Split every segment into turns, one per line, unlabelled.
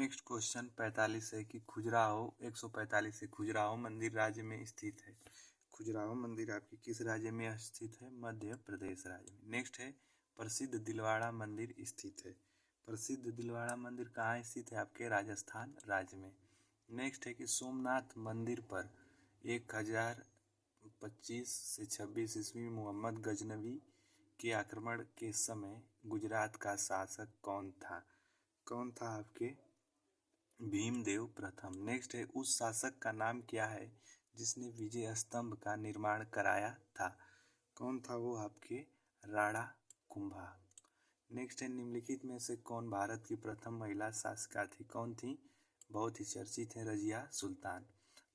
Next question 45 है कि खजुराहो 145 से खजुराहो मंदिर राज्य में स्थित है। खजुराहो मंदिर आपके किस राज्य में स्थित है? मध्य प्रदेश राज्य में। नेक्स्ट है प्रसिद्ध दिलवाड़ा मंदिर स्थित है। प्रसिद्ध दिलवाड़ा मंदिर कहाँ स्थित है? आपके राजस्थान राज्य में। नेक्स्ट है कि सोमनाथ मंदिर पर 1025 से 26 ईस्वी मोहम्मद गजनवी के आक्रमण के समय गुजरात का शासक कौन था? कौन था आपके? भीमदेव प्रथम। नेक्स्ट है उस शासक का नाम क्या है जिसने विजय स्तंभ का निर्माण कराया था? कौन था वो? आपके राणा कुंभा। नेक्स्ट है निम्नलिखित में से कौन भारत की प्रथम महिला शासिका थी? कौन थी? बहुत ही चर्चित है रजिया सुल्तान।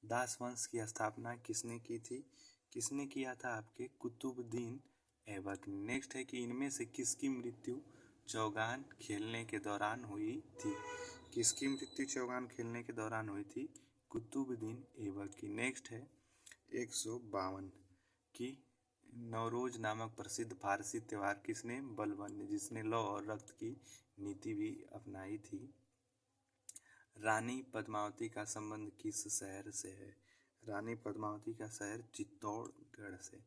दास वंश की स्थापना किसने की थी? किसने किया था? आपके कुतुबुद्दीन ऐबक। नेक्स्ट है कि इनमें से किसकी मृत्यु चौगान खेलने के दौरान हुई थी? किसकी मृत्यु चौगान खेलने के दौरान हुई थी? कुतुबुद्दीन ऐबक की। नेक्स्ट है 152 की नवरोज नामक प्रसिद्ध फारसी त्यौहार किसने बलबन ने, जिसने लौ और रक्त की नीति भी अपनाई थी? रानी पद्मावती का संबंध किस शहर से है? रानी पद्मावती का शहर चित्तौड़गढ़ से।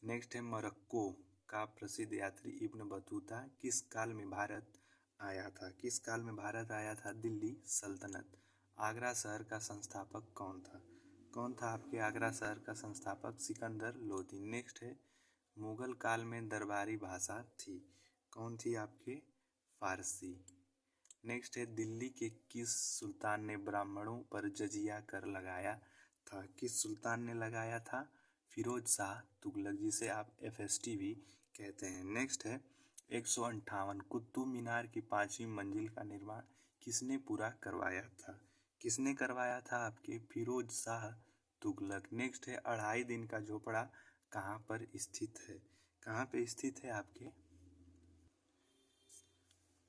नेक्स्ट है मोरक्को का प्रसिद्ध यात्री इब्न बतूता किस काल में भारत आया था? किस काल में भारत आया था? दिल्ली सल्तनत। आगरा शहर का संस्थापक कौन था? कौन था आपके आगरा शहर का संस्थापक? सिकंदर लोदी। नेक्स्ट है मुगल काल में दरबारी भाषा थी। कौन थी आपके? फारसी। नेक्स्ट है दिल्ली के किस सुल्तान ने ब्राह्मणों पर जजिया कर लगाया था? किस सुल्तान ने लगाया था? फिरोज शाह तुगलक, जिसे आप FST भी कहते हैं। नेक्स्ट है 158 कुतुब मीनार की 5वीं मंजिल का निर्माण किसने पूरा करवाया था? किसने करवाया था? आपके फिरोज शाह तुगलक। नेक्स्ट है 2.5 दिन का झोपड़ा कहाँ पर स्थित है? कहाँ पे स्थित है? आपके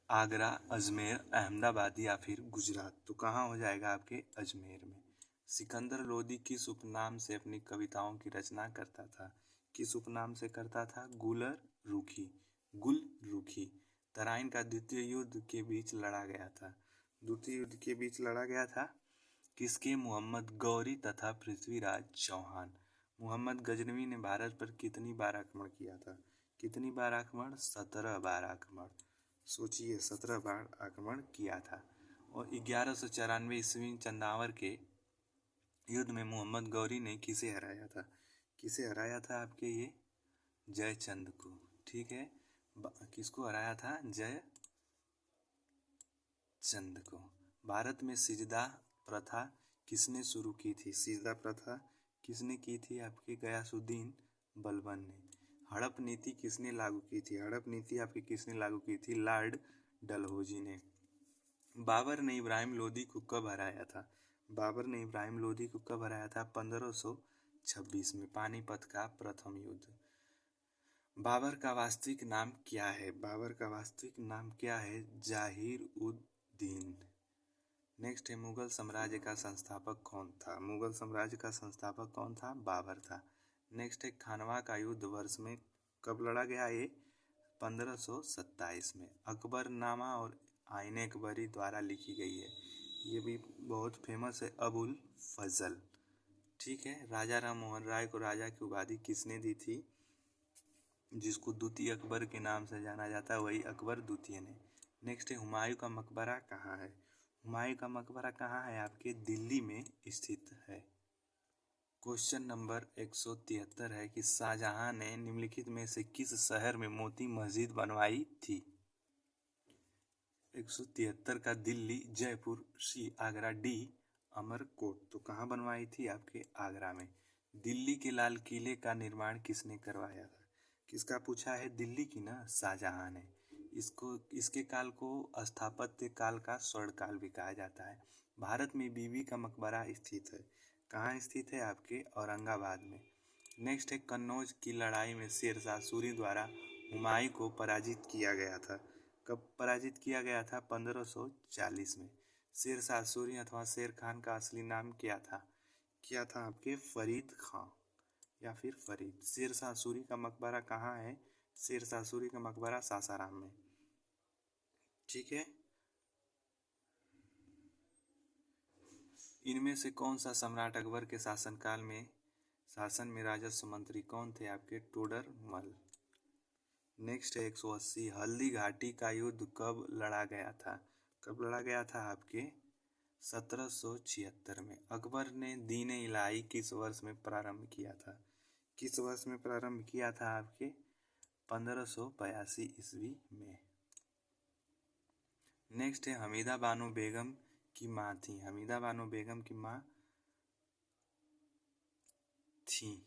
आगरा, अजमेर, अहमदाबाद या फिर गुजरात। तो कहाँ हो जाएगा? आपके अजमेर में। सिकंदर लोदी किस उपनाम से अपनी कविताओं की रचना करता था? किस उपनाम से करता था? गुल रुखी। तराइन का द्वितीय युद्ध के बीच लड़ा गया था। द्वितीय युद्ध के बीच लड़ा गया था किसके? मोहम्मद गौरी तथा पृथ्वीराज चौहान। मोहम्मद गजनवी ने भारत पर कितनी बार आक्रमण किया था? कितनी बार आक्रमण? 17 बार आक्रमण। सोचिए 17 बार आक्रमण किया था। और 1194 ईस्वी चंदावर के युद्ध में मोहम्मद गौरी ने किसे हराया था? किसे हराया था आपके? ये जयचंद को। ठीक है, किसको हराया था? जयचंद को। भारत में सिजदा प्रथा किसने शुरू की थी? सिजदा प्रथा किसने की थी? आपके गयासुद्दीन बलबन ने। हड़प नीति किसने लागू की थी? हड़प नीति आपकी किसने लागू की थी? लॉर्ड डलहौजी ने। बाबर ने इब्राहिम लोदी को कब हराया था? बाबर ने इब्राहिम लोदी को कब हराया था? 1526 में, पानीपत का प्रथम युद्ध। बाबर का वास्तविक नाम क्या है? बाबर का वास्तविक नाम क्या है? जाहिर-उद-दीन। नेक्स्ट है मुगल साम्राज्य का संस्थापक कौन था? मुगल साम्राज्य का संस्थापक कौन था? बाबर था। नेक्स्ट है खानवा का युद्ध वर्ष में कब लड़ा गया? ये 1527 में। अकबरनामा और आईने अकबरी द्वारा लिखी गई है। ये भी बहुत फेमस है, अबुल फजल। ठीक है, राजा राम मोहन राय को राजा की उपाधि किसने दी थी? जिसको द्वितीय अकबर के नाम से जाना जाता है, वही अकबर द्वितीय ने। नेक्स्ट है हुमायूं का मकबरा कहाँ है? हुमायूं का मकबरा कहाँ है? आपके दिल्ली में स्थित है। क्वेश्चन नंबर 173 है कि शाहजहां ने निम्नलिखित में से किस शहर में मोती मस्जिद बनवाई थी? 173 का दिल्ली, जयपुर, सी आगरा, डी अमरकोट। तो कहाँ बनवाई थी? आपके आगरा में। दिल्ली के लाल किले का निर्माण किसने करवाया था? किसका पूछा है? दिल्ली की ना, शाहजहां ने। इसके काल को स्थापत्य काल का स्वर्ण काल भी कहा जाता है। भारत में बीबी का मकबरा स्थित है। कहाँ स्थित है? आपके औरंगाबाद में। नेक्स्ट है कन्नौज की लड़ाई में शेरशाह सूरी द्वारा हुमायूं को पराजित किया गया था। कब पराजित किया गया था? 1540 में। शेरशाह सूरी अथवा शेर खान का असली नाम क्या था? क्या था आपके? फरीद खां या फिर फरीद। शेरशाह सूरी का मकबरा कहाँ है? शेरशाह सूरी का मकबरा सासाराम में। ठीक है, इनमें से कौन सा सम्राट अकबर के शासन में राजस्व मंत्री कौन थे आपके? टोडरमल। नेक्स्ट है 180, हल्दी घाटी का युद्ध कब लड़ा गया था? कब लड़ा गया था आपके? 1776 में। अकबर ने दीन इलाही किस वर्ष में प्रारंभ किया था? किस वर्ष में प्रारंभ किया था आपके? 1582 ईस्वी में। नेक्स्ट है हमीदा बानो बेगम की माँ थी। हमीदा बानो बेगम की माँ थी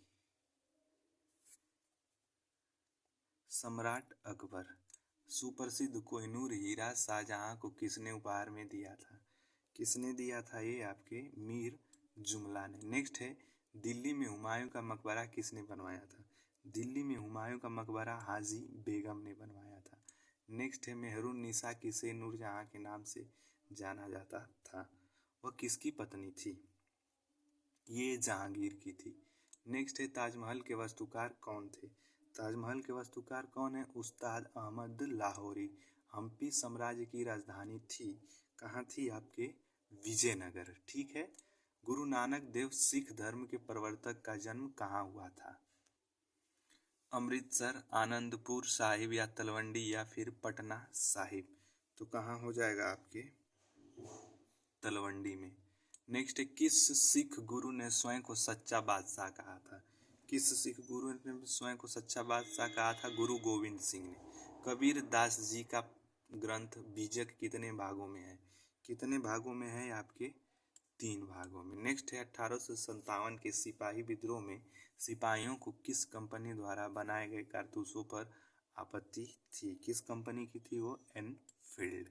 सम्राट अकबर। सुप्रसिद्ध कोहिनूर हीरा शाहजहां को किसने उपहार में दिया था? किसने दिया था ये आपके? मीर जुमला ने। नेक्स्ट है दिल्ली में हुमायूं का मकबरा किसने बनवाया था? दिल्ली में हुमायूं का मकबरा हाजी बेगम ने बनवाया था। नेक्स्ट है मेहरुन्निसा किसे नूरजहां के नाम से जाना जाता था? वह किसकी पत्नी थी? ये जहांगीर की थी। नेक्स्ट है ताजमहल के वास्तुकार कौन थे? ताजमहल के वास्तुकार कौन है? उस्ताद अहमद लाहौरी। हम्पी साम्राज्य की राजधानी थी, कहाँ थी आपके? विजयनगर। ठीक है। गुरु नानक देव सिख धर्म के प्रवर्तक का जन्म कहाँ हुआ था? अमृतसर, आनंदपुर साहिब या तलवंडी या फिर पटना साहिब। तो कहाँ हो जाएगा आपके? तलवंडी में। नेक्स्ट है किस सिख गुरु ने स्वयं को सच्चा बादशाह कहा था? किस सिख गुरु ने स्वयं को सच्चा बादशाह कहा था? गुरु गोविंद सिंह ने। कबीर दास जी का ग्रंथ बीजक कितने भागों में है? कितने भागों में है आपके? 3 भागों में। नेक्स्ट है 1857 के सिपाही विद्रोह में सिपाहियों को किस कंपनी द्वारा बनाए गए कारतूसों पर आपत्ति थी? किस कंपनी की थी वो? एनफील्ड।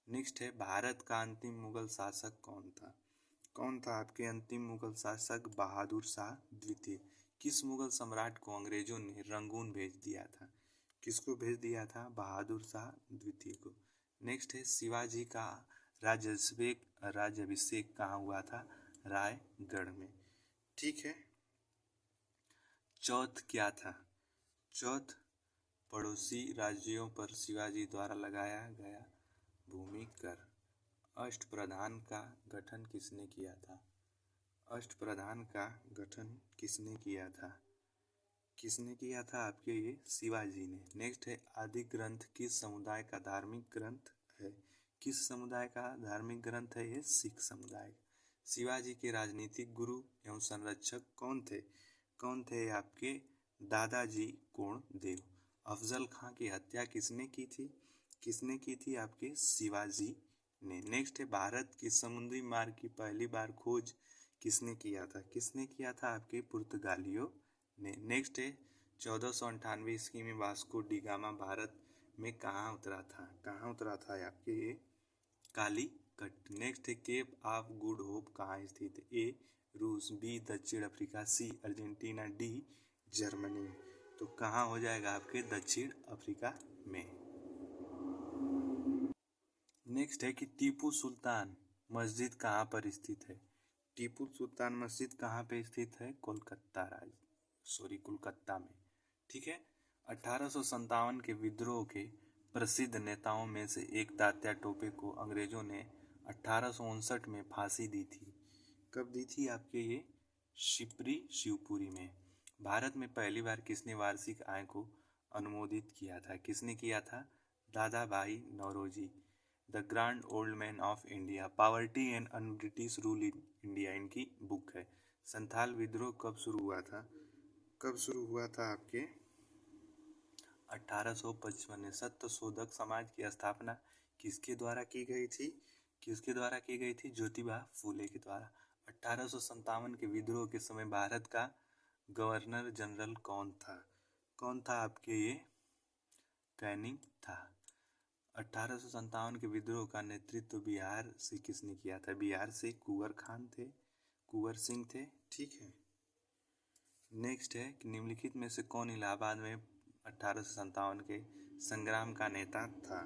नेक्स्ट है भारत का अंतिम मुगल शासक कौन था? कौन था आपके अंतिम मुगल शासक? बहादुर शाह द्वितीय। किस मुगल सम्राट को अंग्रेजों ने रंगून भेज दिया था? किसको भेज दिया था? बहादुर शाह द्वितीय को। नेक्स्ट है शिवाजी का राज्याभिषेक कहाँ हुआ था? रायगढ़ में। ठीक है। चौथ क्या था? चौथ पड़ोसी राज्यों पर शिवाजी द्वारा लगाया गया भूमि कर। अष्टप्रधान का गठन किसने किया था? अष्टप्रधान का गठन किसने किया था? किसने किया था आपके? ये शिवाजी ने। नेक्स्ट है आदि ग्रंथ किस समुदाय का धार्मिक ग्रंथ है? किस समुदाय का धार्मिक ग्रंथ है? ये सिख समुदाय। शिवाजी के राजनीतिक गुरु एवं संरक्षक कौन थे? कौन थे आपके? दादाजी कोंडदेव। अफजल खां की हत्या किसने की थी? किसने की थी आपके? शिवाजी ने। नेक्स्ट है भारत की समुद्री मार्ग की पहली बार खोज किसने किया था? किसने किया था आपके? पुर्तगालियों ने। नेक्स्ट है 1498 ईस्वी में वास्को डी गामा भारत में कहाँ उतरा था? कहाँ उतरा था आपके? ये कालीकट। नेक्स्ट है केप ऑफ गुड होप कहाँ स्थित है? ए रूस, बी दक्षिण Africa, C Argentina, D Germany. तो कहाँ हो जाएगा आपके? दक्षिण अफ्रीका में। नेक्स्ट है कि टीपू सुल्तान मस्जिद कहाँ पर स्थित है? टीपू सुल्तान मस्जिद कहाँ पे स्थित है? कोलकाता में। ठीक है। 1857 के विद्रोह के प्रसिद्ध नेताओं में से एक तात्या टोपे को अंग्रेजों ने 1859 में फांसी दी थी। कब दी थी आपके? ये शिवपुरी में। भारत में पहली बार किसने वार्षिक आय को अनुमोदित किया था? किसने किया था? Dadabhai Naoroji. The grand old man of India, poverty and un British rule in India इनकी बुक है। संथाल विद्रोह कब शुरू हुआ था? कब शुरू हुआ था आपके? 1855 में। सत्य शोधक समाज की स्थापना किसके द्वारा की गई थी? किसके द्वारा की गई थी? ज्योतिबा फूले के द्वारा। 1857 के विद्रोह के समय भारत का गवर्नर जनरल कौन था? कौन था आपके? ये कैनिंग था। 1857 के विद्रोह का नेतृत्व बिहार से किसने किया था? बिहार से कुंवर सिंह थे। ठीक है। नेक्स्ट है कि निम्नलिखित में से कौन इलाहाबाद में 1857 के संग्राम का नेता था?